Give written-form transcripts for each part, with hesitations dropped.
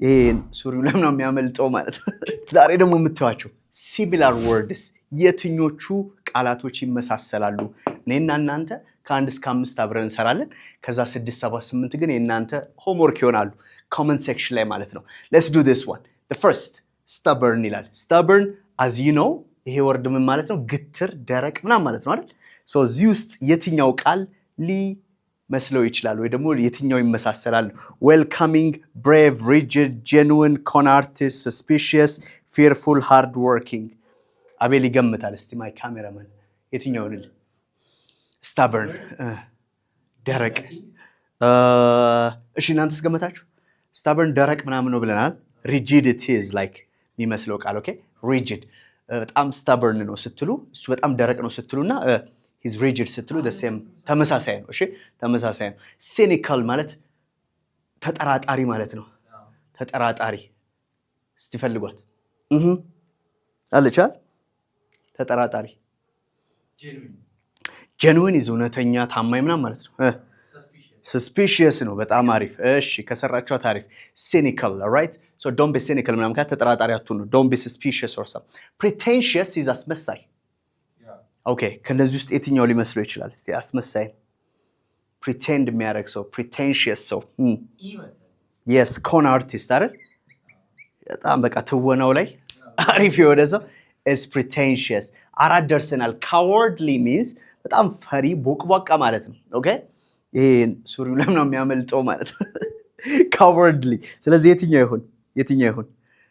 ይሄን ሱሪው ለምን ነው የሚያመልጠው ማለት ነው። ዛሬ ደግሞ የምታዩአቸው similar words የትኞቹ ቃላቶች ይመሳሰላሉ? እኔና እናንተ ከ1 እስከ 5 አብረን እንሰራለን። ከዛ 6 7 8 ግን የናንተ homework ይሆናሉ comment section ላይ ማለት ነው። Let's do this one. The first stubborn ይላል። stubborn as you know ይሄ ወርድ ምን ማለት ነው? ግትር ደረቅ ምናምን ማለት ነው አይደል? so እዚህ ውስጥ የትኛው ቃል መስለው ይችላል ወይ ደግሞ የትኛው ይመሳሰላል? welcoming, brave, rigid, genuine, con artist, suspicious, fearful, hard working. አቤል ይገምታል። እስቲ ማይ ካሜራማን የትኛው ነው? stubborn ደረቅ። እሺ እናንተስ ገመታችሁ? stubborn ደረቅ ምናምን ነው ብለናል። rigidity is like የሚመስለው ቃል ኦኬ። rigid በጣም stubborn ነው ስትሉ እሱ በጣም ደረቅ ነው ስትሉና he's rigid ስትሉ the same ተመሳሳይ ነው። እሺ ተመሳሳይ ነው። cynical ማለት ተጠራጣሪ ማለት ነው። ተጠራጣሪ እስቲ ፈልጓት አለቻ ተጠራጣሪ። genuine is እውነተኛ ታማኝ ምናምን ማለት ነው። suspicious ነው በጣም አሪፍ። እሺ ከሰራችሁ ታሪፍ። cynical alright so don't be cynical ምናምን ተጠራጣሪ አትሁኑ። don't be suspicious or some. pretentious is አስመሳይ። ኦኬ ከነዚህ ውስጥ የትኛው ሊመስለው ይችላል? እስቲ አስመሳይ pretend የሚያደርግ ሰው pretentious ሰው yes con artist አይደል? በጣም በቃ ትወናው ላይ አሪፍ የሆነ ሰው is pretentious። አራት ደርሰናል። cowardly means በጣም ፈሪ ቦቅቧቃ ማለት ነው። ኦኬ ይሄን ሱሪው ለምን ነው የሚያመልጠው ማለት ነው። cowardly ስለዚህ የትኛው ይሁን?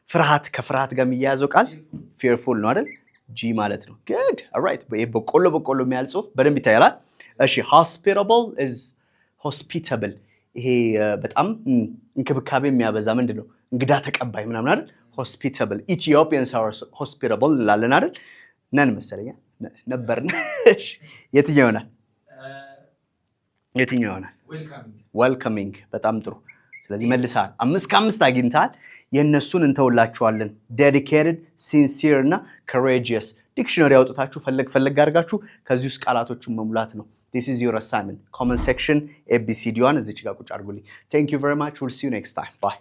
ፍርሃት ከፍርሃት ጋር የሚያያዘው ቃል fearful ነው አይደል? G ማለት ነው። good alright በቆሎ የሚያል ጽሁፍ በደንብ ይታያል። እሺ hospitable is hospitable ይሄ በጣም እንክብካቤ የሚያበዛ ምንድነው? እንግዳ ተቀባይ ምናምን አይደል? hospitable Ethiopians are hospitable ላለን አይደል? ነን መሰለኛ ነበርና እሺ የትኛው ይሆናል? welcoming በጣም ጥሩ። ስለዚህ መልሰሃል። 5 ከ5 አግኝተሃል። የነሱን እንተውላችኋለን። dedicated, sincere እና courageous ዲክሽነሪ አውጥታችሁ ፈለግ አድርጋችሁ ከዚህ ውስጥ ቃላቶቹን መሙላት ነው። this is your assignment comment section ABCD1 እዚህ ጋር ቁጭ አድርጉልኝ። thank you very much we'll see you next time bye